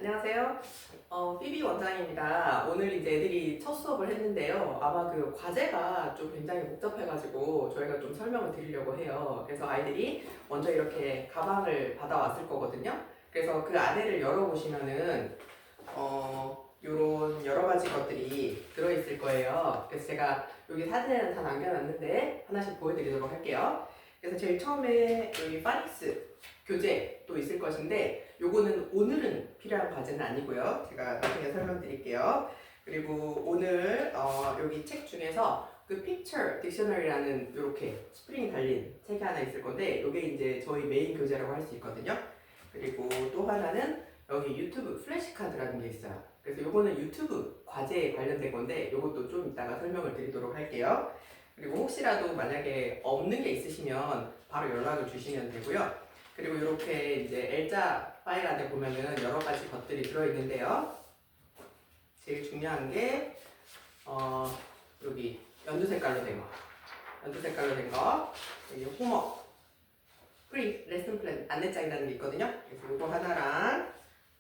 안녕하세요. 피비 원장입니다. 오늘 이제 애들이 첫 수업을 했는데요. 아마 그 과제가 좀 굉장히 복잡해가지고 저희가 좀 설명을 드리려고 해요. 그래서 아이들이 먼저 이렇게 가방을 받아왔을 거거든요. 그래서 그 안에를 열어보시면은 요런 여러 가지 것들이 들어있을 거예요. 그래서 제가 여기 사진에는 다 남겨놨는데 하나씩 보여드리도록 할게요. 그래서 제일 처음에 여기 파닉스 교재도 있을 것인데 요거는 오늘은 필요한 과제는 아니고요. 제가 나중에 설명드릴게요. 그리고 오늘 여기 책 중에서 그 Picture Dictionary라는 이렇게 스프링 달린 책이 하나 있을 건데 요게 이제 저희 메인 교재라고 할 수 있거든요. 그리고 또 하나는 여기 유튜브 플래시카드라는 게 있어요. 그래서 요거는 유튜브 과제에 관련된 건데 요것도 좀 이따가 설명을 드리도록 할게요. 그리고 혹시라도 만약에 없는 게 있으시면 바로 연락을 주시면 되고요. 그리고 이렇게 이제 L자 파일 안에 보면은 여러 가지 것들이 들어있는데요. 제일 중요한 게 여기 연두 색깔로 된 거, 여기 홈워크, 프리 레슨 플랜 안내장이라는 게 있거든요. 그래서 요거 하나랑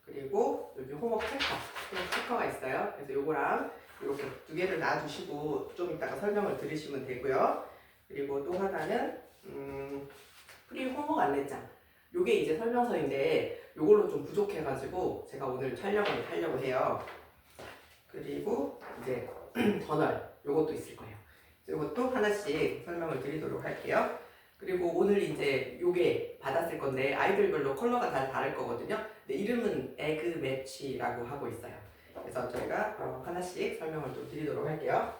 그리고 여기 홈워크 스티커가 있어요. 그래서 요거랑 이렇게 두 개를 놔두시고 좀 이따가 설명을 들으시면 되고요. 그리고 또 하나는 프리 홈워크 안내장. 요게 이제 설명서인데 요걸로 좀 부족해가지고 제가 오늘 촬영을 하려고 해요. 그리고 이제 저널 요것도 있을 거예요. 요것도 하나씩 설명을 드리도록 할게요. 그리고 오늘 이제 요게 받았을 건데 아이들별로 컬러가 다 다를 거거든요. 근데 이름은 에그 매치라고 하고 있어요. 그래서 저희가 하나씩 설명을 좀 드리도록 할게요.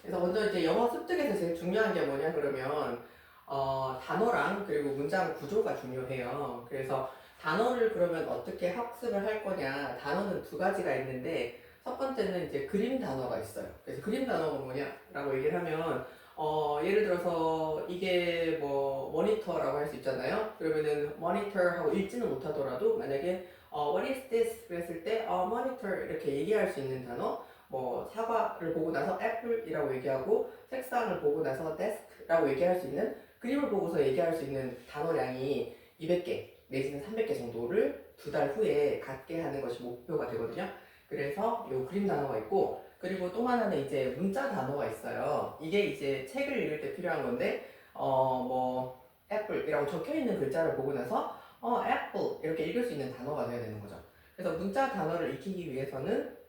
그래서 먼저 이제 영어 습득에서 제일 중요한 게 뭐냐 그러면 단어랑 그리고 문장 구조가 중요해요. 그래서 단어를 그러면 어떻게 학습을 할 거냐. 단어는 두 가지가 있는데 첫 번째는 이제 그림 단어가 있어요. 그래서 그림 단어가 뭐냐라고 얘기를 하면 예를 들어서 이게 뭐 모니터라고 할 수 있잖아요. 그러면은 모니터하고 읽지는 못하더라도 만약에 what is this 그랬을 때 monitor 이렇게 얘기할 수 있는 단어 뭐 사과를 보고 나서 애플이라고 얘기하고 책상을 보고 나서 데스크라고 얘기할 수 있는 그림을 보고서 얘기할 수 있는 단어량이 200개 내지는 300개 정도를 두 달 후에 갖게 하는 것이 목표가 되거든요. 그래서 요 그림 단어가 있고 그리고 또 하나는 이제 문자 단어가 있어요. 이게 이제 책을 읽을 때 필요한 건데 뭐 애플이라고 적혀 있는 글자를 보고 나서 애플 이렇게 읽을 수 있는 단어가 되어야 되는 거죠. 그래서 문자 단어를 익히기 위해서는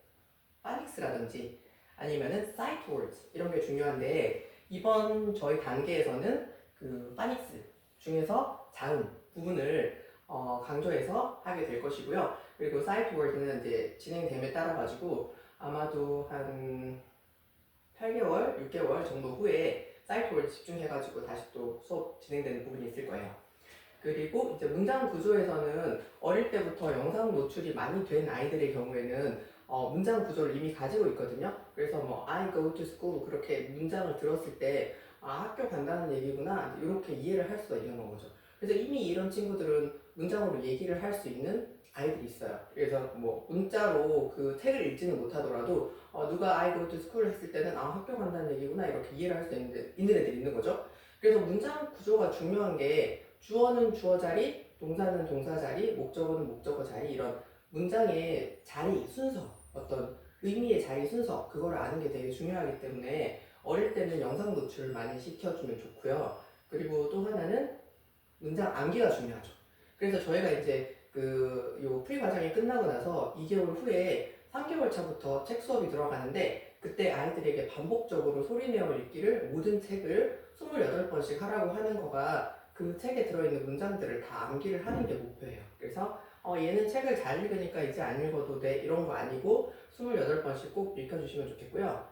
파닉스라든지 아니면은 사이트 월드 이런 게 중요한데 이번 저희 단계에서는 그 파닉스 중에서 자음 부분을 강조해서 하게 될 것이고요. 그리고 사이트 월드는 이제 진행됨에 따라 가지고 아마도 한 8개월, 6개월 정도 후에 사이트 월드 집중해가지고 다시 또 수업 진행되는 부분이 있을 거예요. 그리고 이제 문장 구조에서는 어릴 때부터 영상 노출이 많이 된 아이들의 경우에는 문장 구조를 이미 가지고 있거든요. 그래서 뭐 I go to school 그렇게 문장을 들었을 때 학교 간다는 얘기구나 이렇게 이해를 할 수가 있는 거죠. 그래서 이미 이런 친구들은 문장으로 얘기를 할 수 있는 아이들이 있어요. 그래서 뭐 문자로 그 책을 읽지는 못하더라도 누가 I go to school 했을 때는 학교 간다는 얘기구나 이렇게 이해를 할 수 있는 애들이 있는 거죠. 그래서 문장 구조가 중요한 게 주어는 주어 자리, 동사는 동사 자리, 목적어는 목적어 자리 이런 문장의 자리, 순서, 어떤 의미의 자리 순서 그걸 아는 게 되게 중요하기 때문에 어릴 때는 영상 노출을 많이 시켜주면 좋고요. 그리고 또 하나는 문장 암기가 중요하죠. 그래서 저희가 이제 요 프리 과정이 끝나고 나서 2개월 후에 3개월 차부터 책 수업이 들어가는데 그때 아이들에게 반복적으로 소리내어 읽기를 모든 책을 28번씩 하라고 하는 거가 그 책에 들어있는 문장들을 다 암기를 하는 게 목표예요. 그래서 얘는 책을 잘 읽으니까 이제 안 읽어도 돼 이런 거 아니고 28번씩 꼭 읽혀주시면 좋겠고요.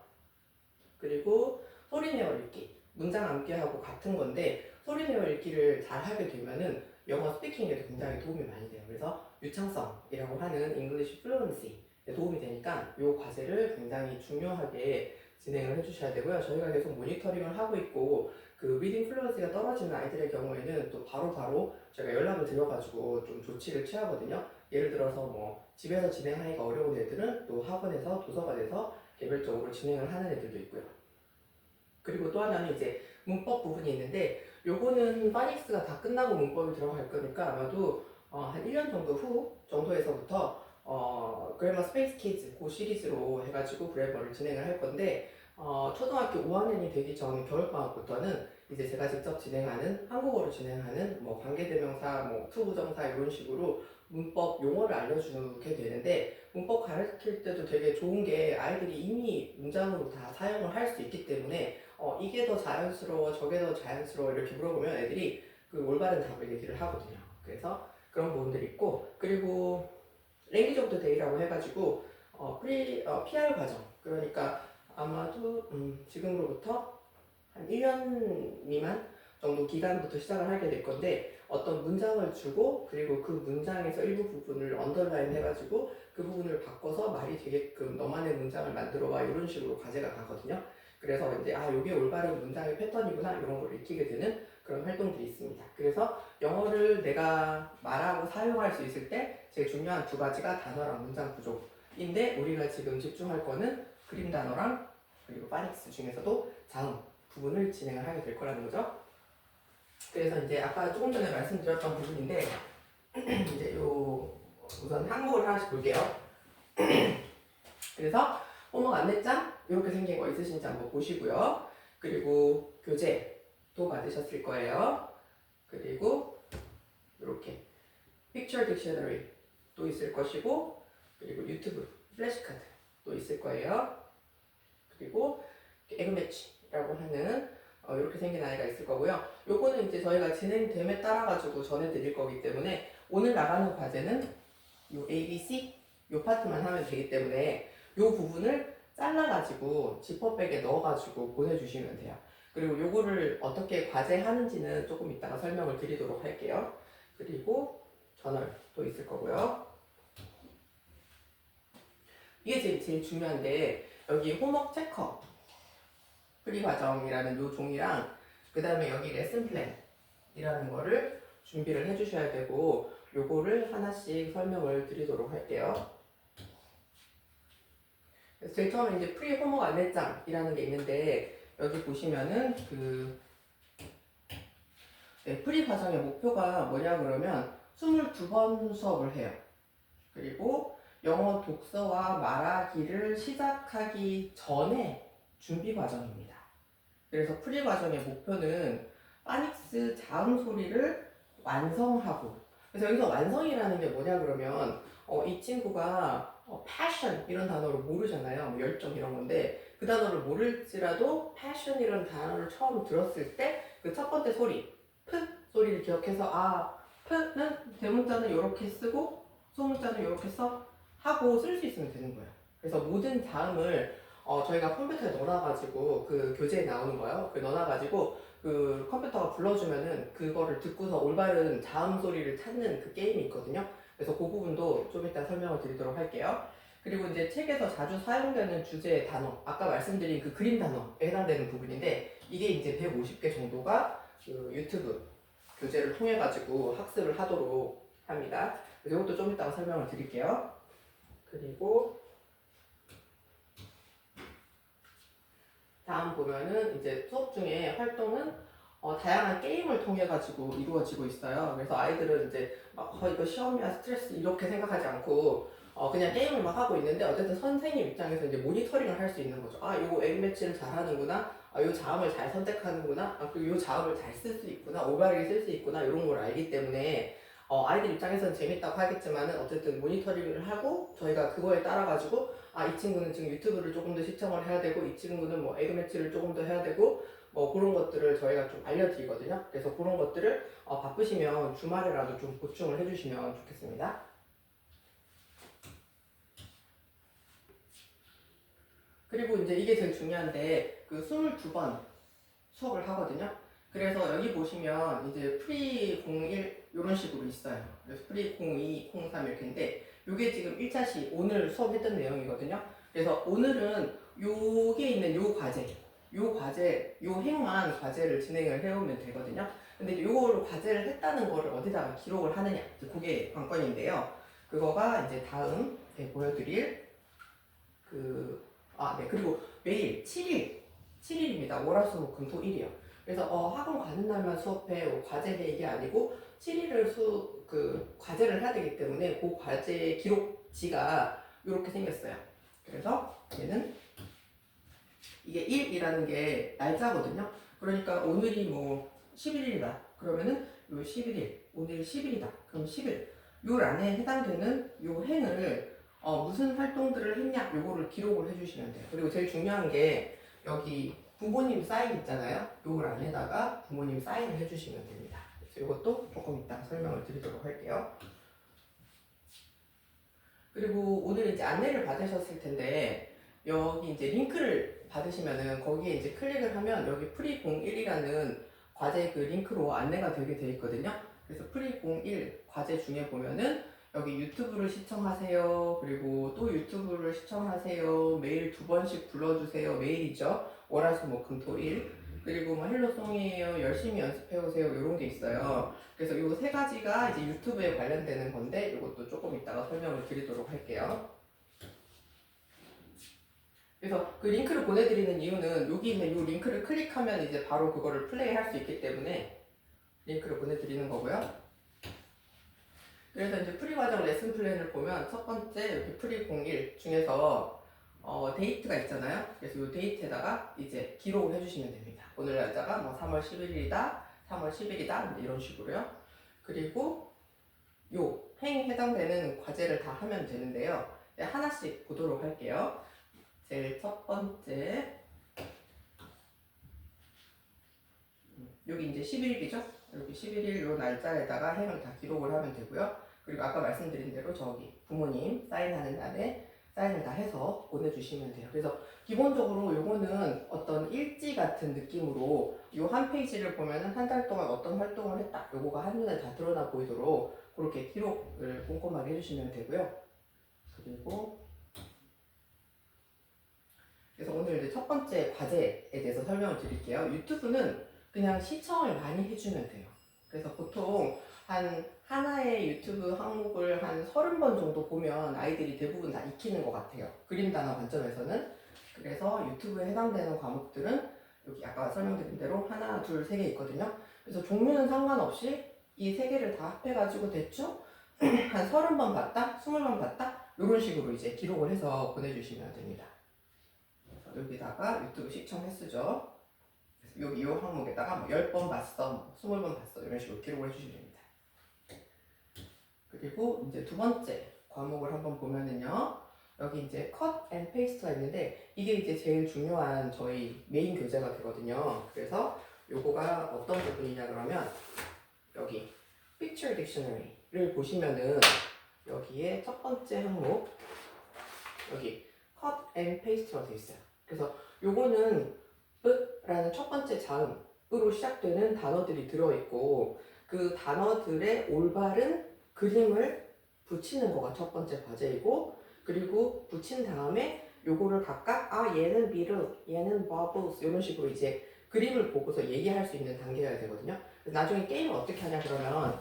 그리고 소리내어 읽기, 문장 암기하고 같은 건데 소리내어 읽기를 잘 하게 되면은 영어 스피킹에도 굉장히 도움이 많이 돼요. 그래서 유창성이라고 하는 English Fluency에 도움이 되니까 이 과제를 굉장히 중요하게 진행을 해주셔야 되고요. 저희가 계속 모니터링을 하고 있고 그 리딩 플루언시가 떨어지는 아이들의 경우에는 또 바로바로 저희가 연락을 드려가지고 좀 조치를 취하거든요. 예를 들어서 뭐 집에서 진행하기가 어려운 애들은 또 학원에서 도서관에서 개별적으로 진행을 하는 애들도 있고요. 그리고 또 하나는 이제 문법 부분이 있는데 요거는 파닉스가 다 끝나고 문법이 들어갈 거니까 아마도 한 1년 정도 후 정도에서부터 그래머 스페이스 키즈 그 시리즈로 해가지고 그래머를 진행을 할 건데 초등학교 5학년이 되기 전 겨울방학부터는 이제 제가 직접 진행하는 한국어로 진행하는 뭐 관계대명사, 뭐 투부정사 이런 식으로 문법 용어를 알려주게 되는데 문법 가르칠 때도 되게 좋은 게 아이들이 이미 문장으로 다 사용을 할 수 있기 때문에 이게 더 자연스러워 저게 더 자연스러워 이렇게 물어보면 애들이 그 올바른 답을 얘기를 하거든요. 그래서 그런 부분들이 있고 그리고 랭귀지 오브 더 데이라고 해가지고 PR 과정 그러니까 아마도 지금으로부터 한 1년 미만 정도 기간부터 시작을 하게 될 건데 어떤 문장을 주고 그리고 그 문장에서 일부 부분을 언더라인 해가지고 그 부분을 바꿔서 말이 되게끔 너만의 문장을 만들어봐 이런 식으로 과제가 가거든요. 그래서 이제 요게 올바른 문장의 패턴이구나 이런 걸 익히게 되는 그런 활동들이 있습니다. 그래서 영어를 내가 말하고 사용할 수 있을 때 제일 중요한 두 가지가 단어랑 문장 구조인데 우리가 지금 집중할 거는 그림 단어랑 그리고 파닉스 중에서도 자음 부분을 진행을 하게 될 거라는 거죠. 그래서 이제 아까 조금 전에 말씀드렸던 부분인데 이제 우선 항목을 하나씩 볼게요. 그래서 호목 안내장 이렇게 생긴 거 있으신지 한번 보시고요. 그리고 교재도 받으셨을 거예요. 그리고 이렇게 픽처 딕셔너리 또 있을 것이고 그리고 유튜브 플래시카드도 있을 거예요. 그리고 에그매치라고 하는 이렇게 생긴 아이가 있을 거고요. 요거는 이제 저희가 진행됨에 따라 가지고 전해드릴 거기 때문에 오늘 나가는 과제는 요 ABC 요 파트만 하면 되기 때문에 요 부분을 잘라가지고 지퍼백에 넣어가지고 보내주시면 돼요. 그리고 요거를 어떻게 과제하는지는 조금 이따가 설명을 드리도록 할게요. 그리고 저널도 있을 거고요. 이게 제일 중요한데 여기 홈워크 체커 프리 과정이라는 요 종이랑 그 다음에 여기 레슨 플랜이라는 거를 준비를 해주셔야 되고 요거를 하나씩 설명을 드리도록 할게요. 그래서 제일 처음에 이제 프리 홈워크 안내장이라는 게 있는데 여기 보시면은 프리 과정의 목표가 뭐냐 그러면 22번 수업을 해요. 그리고 영어 독서와 말하기를 시작하기 전에 준비 과정입니다. 그래서 프리 과정의 목표는 파닉스 자음 소리를 완성하고 그래서 여기서 완성이라는 게 뭐냐 그러면 이 친구가 passion 이런 단어를 모르잖아요. 뭐 열정 이런 건데 그 단어를 모를지라도 passion 이런 단어를 처음 들었을 때 그 첫 번째 소리 프 소리를 기억해서 프는 대문자는 이렇게 쓰고 소문자는 이렇게 써 하고 쓸 수 있으면 되는 거예요. 그래서 모든 자음을 저희가 컴퓨터에 넣어놔가지고 그 교재에 나오는 거예요. 그 넣어놔가지고 그 컴퓨터가 불러주면은 그거를 듣고서 올바른 자음 소리를 찾는 그 게임이 있거든요. 그래서 그 부분도 좀 이따 설명을 드리도록 할게요. 그리고 이제 책에서 자주 사용되는 주제의 단어, 아까 말씀드린 그 그림 단어에 해당되는 부분인데 이게 이제 150개 정도가 그 유튜브 교재를 통해 가지고 학습을 하도록 합니다. 그래서 이것도 좀 이따가 설명을 드릴게요. 그리고 다음 보면은 이제 수업 중에 활동은 다양한 게임을 통해 가지고 이루어지고 있어요. 그래서 아이들은 이제 막 이거 시험이야 스트레스 이렇게 생각하지 않고 그냥 게임을 막 하고 있는데 어쨌든 선생님 입장에서 이제 모니터링을 할 수 있는 거죠. 요거 A매치를 잘하는구나. 요 자음을 잘 선택하는구나. 그리고 요 자음을 잘 쓸 수 있구나. 올바르게 쓸 수 있구나. 이런 걸 알기 때문에 아이들 입장에서는 재밌다고 하겠지만은 어쨌든 모니터링을 하고 저희가 그거에 따라 가지고 이 친구는 지금 유튜브를 조금 더 시청을 해야 되고 이 친구는 뭐 에그매치를 조금 더 해야 되고 뭐 그런 것들을 저희가 좀 알려드리거든요. 그래서 그런 것들을 바쁘시면 주말에라도 좀 보충을 해주시면 좋겠습니다. 그리고 이제 이게 제일 중요한데 그 22번 수업을 하거든요. 그래서 여기 보시면 이제 프리 01 이런 식으로 있어요. 그래서 프리 02, 03 이렇게인데 이게 지금 1차시 오늘 수업했던 내용이거든요. 그래서 오늘은 요게 있는 요 행만 과제를 진행을 해오면 되거든요. 근데 요거를 과제를 했다는 거를 어디다가 기록을 하느냐 그게 관건인데요. 그거가 이제 다음 보여드릴 그리고 매일 7일 7일입니다. 월화수목금토 1이요. 그래서 학원 가는 날만 수업해 과제해 이게 아니고 7일을 과제를 해야 되기 때문에 그 과제 기록지가 이렇게 생겼어요. 그래서 얘는 이게 1이라는 게 날짜거든요. 그러니까 오늘이 뭐 11일이다. 그러면은 요 11일, 오늘 10일이다. 그럼 10일. 요 란에 해당되는 요 행을 무슨 활동들을 했냐 요거를 기록을 해주시면 돼요. 그리고 제일 중요한 게 여기 부모님 사인 있잖아요. 요 란에다가 부모님 사인을 해주시면 됩니다. 그래서 이것도 조금 이따 설명을 드리도록 할게요. 그리고 오늘 이제 안내를 받으셨을 텐데 여기 이제 링크를 받으시면은 거기에 이제 클릭을 하면 여기 프리 01이라는 과제 그 링크로 안내가 되게 돼 있거든요. 그래서 프리 01 과제 중에 보면은 여기 유튜브를 시청하세요. 그리고 또 유튜브를 시청하세요. 매일 2번씩 불러주세요. 매일이죠. 월화수목금토일. 그리고 뭐 헬로송이에요. 열심히 연습해오세요. 이런 게 있어요. 그래서 이 세 가지가 이제 유튜브에 관련되는 건데 이것도 조금 이따가 설명을 드리도록 할게요. 그래서 그 링크를 보내드리는 이유는 여기 있는 이 링크를 클릭하면 이제 바로 그거를 플레이할 수 있기 때문에 링크를 보내드리는 거고요. 그래서 이제 프리 과정 레슨 플랜을 보면 첫 번째 여기 프리 01 중에서 데이트가 있잖아요. 그래서 이 데이트에다가 이제 기록을 해주시면 됩니다. 오늘 날짜가 뭐 3월 11일이다, 3월 10일이다 이런 식으로요. 그리고 요 행에 해당되는 과제를 다 하면 되는데요. 하나씩 보도록 할게요. 제일 첫 번째 여기 이제 11일이죠. 여기 11일 요 날짜에다가 행을 다 기록을 하면 되고요. 그리고 아까 말씀드린 대로 저기 부모님 사인하는 날에 사인을 다 해서 보내주시면 돼요. 그래서 기본적으로 요거는 어떤 일지 같은 느낌으로 요 한 페이지를 보면은 한 달 동안 어떤 활동을 했다. 요거가 한눈에 다 드러나 보이도록 그렇게 기록을 꼼꼼하게 해주시면 되고요. 그리고 그래서 오늘 이제 첫 번째 과제에 대해서 설명을 드릴게요. 유튜브는 그냥 시청을 많이 해주면 돼요. 그래서 보통 하나의 유튜브 항목을 한 30번 정도 보면 아이들이 대부분 다 익히는 것 같아요. 그림 단어 관점에서는. 그래서 유튜브에 해당되는 과목들은 여기 아까 설명드린 대로 하나, 둘, 세 개 있거든요. 그래서 종류는 상관없이 이 세 개를 다 합해가지고 대충 한 30번 봤다, 20번 봤다 이런 식으로 이제 기록을 해서 보내주시면 됩니다. 여기다가 유튜브 시청 횟수죠. 여기 이 항목에다가 뭐 10번 봤어, 20번 봤어 이런 식으로 기록을 해주시면 됩니다. 그리고 이제 두 번째 과목을 한번 보면은요. 여기 이제 컷 앤 페이스트가 있는데 이게 이제 제일 중요한 저희 메인 교재가 되거든요. 그래서 요거가 어떤 부분이냐 그러면 여기 Picture Dictionary를 보시면은 여기에 첫 번째 항목 여기 컷 앤 페이스트가 되어 있어요. 그래서 요거는 라는 첫 번째 자음으로 시작되는 단어들이 들어있고 그 단어들의 올바른 그림을 붙이는 거가 첫 번째 과제이고 그리고 붙인 다음에 요거를 각각 얘는 미르, 얘는 버블스 이런 식으로 이제 그림을 보고서 얘기할 수 있는 단계가 되거든요. 그래서 나중에 게임을 어떻게 하냐 그러면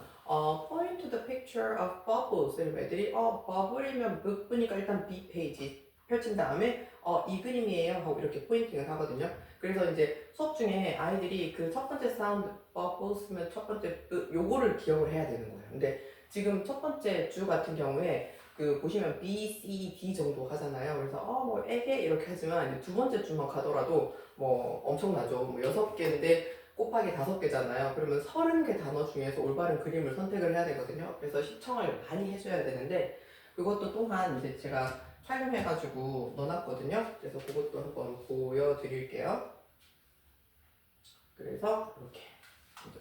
point to the picture of bubbles 이러면 애들이 버블이면 묵으니까 일단 B 페이지 펼친 다음에 이 그림이에요 하고 이렇게 포인팅을 하거든요. 그래서 이제 수업 중에 아이들이 그 첫 번째 사운드 bubbles면 첫 번째 요거를 기억을 해야 되는 거예요. 근데 지금 첫 번째 주 같은 경우에 그 보시면 B, C, D 정도 하잖아요. 그래서 뭐 에게 이렇게 하지만 이제 두 번째 주만 가더라도 뭐 엄청나죠. 뭐 6개인데 곱하기 5개잖아요. 그러면 30개 단어 중에서 올바른 그림을 선택을 해야 되거든요. 그래서 시청을 많이 해줘야 되는데 그것도 또한 이제 제가 촬영해가지고 넣어놨거든요. 그래서 그것도 한번 보여드릴게요. 그래서 이렇게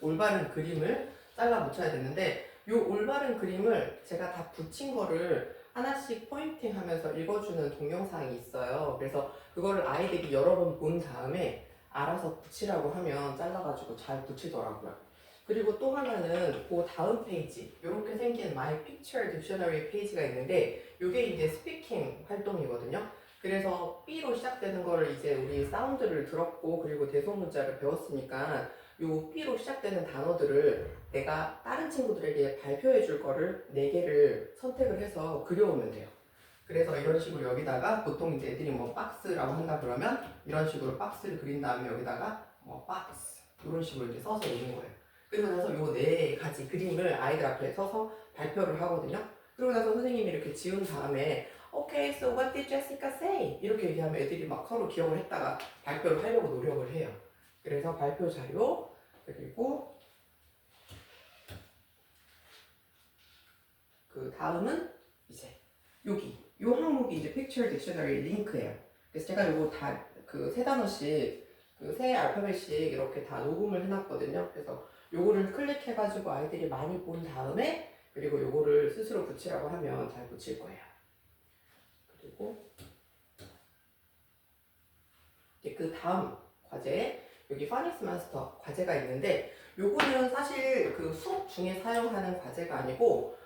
올바른 그림을 잘라 붙여야 되는데 이 올바른 그림을 제가 다 붙인 거를 하나씩 포인팅 하면서 읽어주는 동영상이 있어요. 그래서 그거를 아이들이 여러 번 본 다음에 알아서 붙이라고 하면 잘라가지고 잘 붙이더라고요. 그리고 또 하나는 그 다음 페이지 이렇게 생긴 My Picture Dictionary 페이지가 있는데 이게 이제 스피킹 활동이거든요. 그래서 B로 시작되는 거를 이제 우리 사운드를 들었고 그리고 대소문자를 배웠으니까 요 B로 시작되는 단어들을 내가 다른 친구들에게 발표해 줄 거를 4개를 선택을 해서 그려오면 돼요. 그래서 이런 식으로 여기다가 보통 이제 애들이 뭐 박스라고 한다 그러면 이런 식으로 박스를 그린 다음에 여기다가 뭐 박스 이런 식으로 이제 써서 오는 거예요. 그리고 나서 요 네 가지 그림을 아이들 앞에 서서 발표를 하거든요. 그리고 나서 선생님이 이렇게 지운 다음에 Okay, so what did Jessica say? 이렇게 얘기하면 애들이 막 서로 기억을 했다가 발표를 하려고 노력을 해요. 그래서 발표 자료 그리고 그 다음은 이제 여기 요 항목이 이제 Picture Dictionary 링크예요. 그래서 제가 요거 다 그 세 단어씩 그 세 알파벳씩 이렇게 다 녹음을 해놨거든요. 그래서 요거를 클릭해가지고 아이들이 많이 본 다음에 그리고 요거를 스스로 붙이라고 하면 잘 붙일 거예요. 그리고 이제 그 다음 과제 여기 파닉스 마스터 과제가 있는데 요거는 사실 그 수업 중에 사용하는 과제가 아니고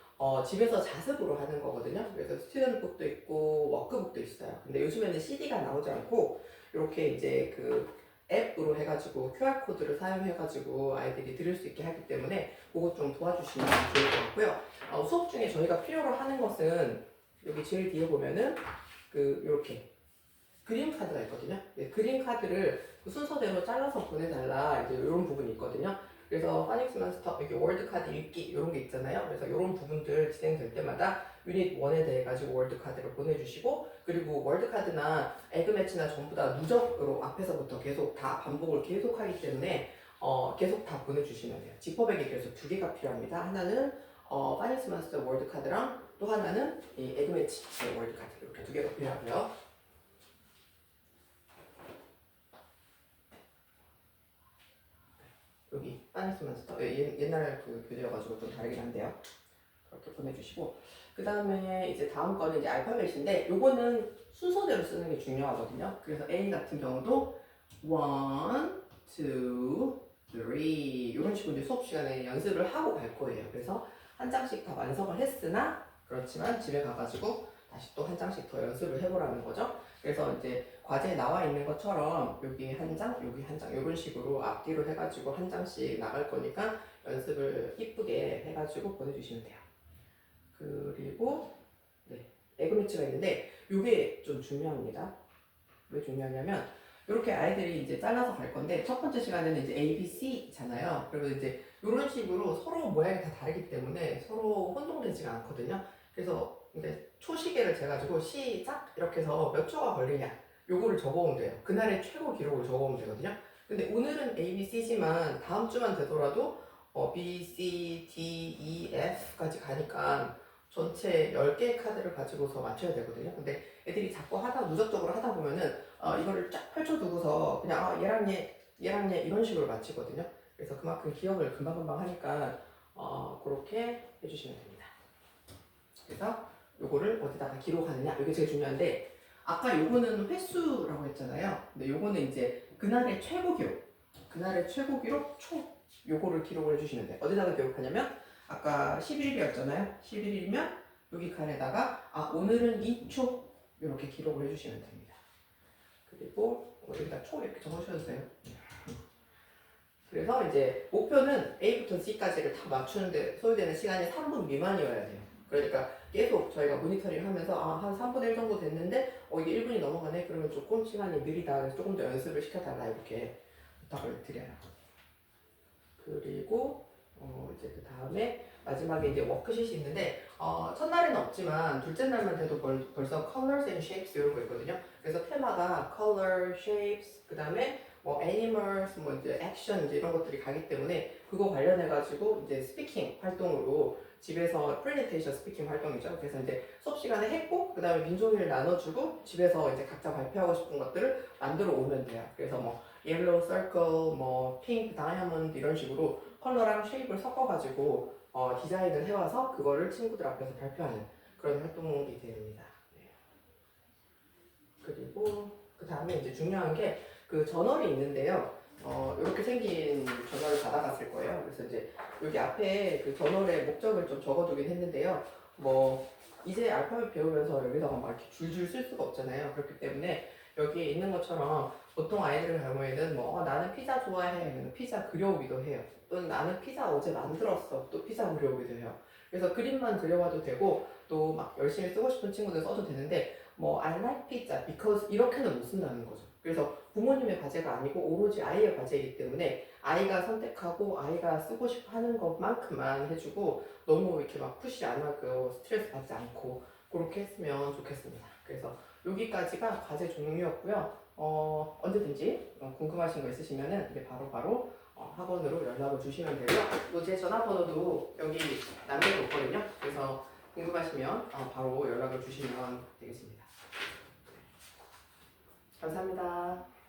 집에서 자습으로 하는 거거든요. 그래서 스튜던트북도 있고 워크북도 있어요. 근데 요즘에는 CD가 나오지 않고 이렇게 이제 그 앱으로 해가지고 QR코드를 사용해가지고 아이들이 들을 수 있게 하기 때문에 그거 좀 도와주시면 좋을 것 같고요. 수업 중에 저희가 필요로 하는 것은 여기 제일 뒤에 보면은 그 이렇게 그림 카드가 있거든요. 네, 그림 카드를 그 순서대로 잘라서 보내달라 이제 이런 부분이 있거든요. 그래서 파닉스 마스터 여기 월드 카드 읽기 이런 게 있잖아요. 그래서 이런 부분들 진행될 때마다 유닛 1에 대해 가지고 월드 카드를 보내주시고 그리고 월드 카드나 에그 매치나 전부 다 누적으로 앞에서부터 계속 다 반복을 계속하기 때문에 계속 다 보내주시면 돼요. 지퍼백이 그래서 두 개가 필요합니다. 하나는 파닉스 마스터 월드 카드랑 또 하나는 이 에그 매치 월드 카드 이렇게 두 개가 필요하고요. 여기 파닉스 마스터 옛날 그 교재여가지고 좀 다르긴 한데요. 그렇게 보내주시고 그 다음에 이제 다음 거는 이제 알파벳인데 요거는 순서대로 쓰는 게 중요하거든요. 그래서 A 같은 경우도 1, 2, 3 이런 식으로 이제 수업 시간에 연습을 하고 갈 거예요. 그래서 한 장씩 다 완성을 했으나 그렇지만 집에 가가지고 다시 또 한 장씩 더 연습을 해보라는 거죠. 그래서 이제 과제에 나와 있는 것처럼 여기 한 장, 여기 한 장 이런 식으로 앞뒤로 해가지고 한 장씩 나갈 거니까 연습을 이쁘게 해가지고 보내주시면 돼요. 그리고 네, 에그매치가 있는데 이게 좀 중요합니다. 왜 중요하냐면 이렇게 아이들이 이제 잘라서 갈 건데 첫 번째 시간에는 이제 A, B, C잖아요. 그리고 이제 이런 식으로 서로 모양이 다 다르기 때문에 서로 혼동되지가 않거든요. 그래서 이제 초시계를 재가지고 시작 이렇게 해서 몇 초가 걸리냐 요거를 적어오면 돼요. 그날의 최고 기록을 적어오면 되거든요. 근데 오늘은 A, B, C지만 다음 주만 되더라도 B, C, D, E, F까지 가니까 전체 10개의 카드를 가지고서 맞춰야 되거든요. 근데 애들이 자꾸 누적적으로 하다 보면은 이거를 쫙 펼쳐두고서 그냥 얘랑 얘 이런 식으로 맞히거든요. 그래서 그만큼 기억을 금방금방 하니까 그렇게 해주시면 됩니다. 그래서 요거를 어디다가 기록하느냐 이게 제일 중요한데 아까 요거는 횟수라고 했잖아요. 근데 요거는 이제 그날의 최고 기록 초 요거를 기록을 해주시면 돼요. 어디다가 기록하냐면 아까 11일이었잖아요. 11일이면 여기 칸에다가 오늘은 2초 이렇게 기록을 해주시면 됩니다. 그리고 여기다 초 이렇게 적으셔도 돼요. 그래서 이제 목표는 A부터 C까지를 다 맞추는데 소요되는 시간이 3분 미만이어야 돼요. 그러니까 계속 저희가 모니터링 하면서 한 3분의 1 정도 됐는데 이게 1분이 넘어가네? 그러면 조금 시간이 느리다. 그래서 조금 더 연습을 시켜달라 이렇게 부탁을 드려요. 그리고 이제 그 다음에 마지막에 이제 워크शी이 있는데 첫날에는 없지만 둘째 날만 돼도 벌써 colors and shapes 이런 거 있거든요. 그래서 테마가 color, shapes, 그 다음에 뭐 animals, 뭐 이제 action 이제 이런 것들이 가기 때문에 그거 관련해 가지고 이제 스피킹 활동으로 집에서 프레젠테이션 스피킹 활동이죠. 그래서 이제 수업 시간에 했고 그 다음에 민종이를 나눠주고 집에서 이제 각자 발표하고 싶은 것들을 만들어 오면 돼요. 그래서 뭐 옐로우 서클, 뭐 핑크, 다이아몬드 이런 식으로 컬러랑 쉐입을 섞어가지고 디자인을 해와서 그거를 친구들 앞에서 발표하는 그런 활동이 됩니다. 네. 그리고 그 다음에 이제 중요한 게 그 저널이 있는데요. 이렇게 생긴 저널을 받아갔을 거예요. 그래서 이제 여기 앞에 그 저널의 목적을 좀 적어두긴 했는데요. 뭐 이제 알파벳 배우면서 여기다가 막 이렇게 줄줄 쓸 수가 없잖아요. 그렇기 때문에 여기에 있는 것처럼 보통 아이들 경우에는 뭐 나는 피자 좋아해. 피자 그려오기도 해요. 또는 나는 피자 어제 만들었어. 또 피자 그려오기도 해요. 그래서 그림만 그려와도 되고 또 막 열심히 쓰고 싶은 친구들 써도 되는데 뭐 I like pizza because 이렇게는 못 쓴다는 거죠. 그래서 부모님의 과제가 아니고 오로지 아이의 과제이기 때문에 아이가 선택하고 아이가 쓰고 싶어 하는 것만큼만 해주고 너무 이렇게 막 푸시 안 하고 스트레스 받지 않고 그렇게 했으면 좋겠습니다. 그래서 여기까지가 과제 종류였고요. 언제든지 궁금하신 거 있으시면은 이제 바로바로 학원으로 연락을 주시면 되고요. 또 제 전화번호도 여기 남겨뒀거든요. 그래서 궁금하시면 바로 연락을 주시면 되겠습니다. 감사합니다.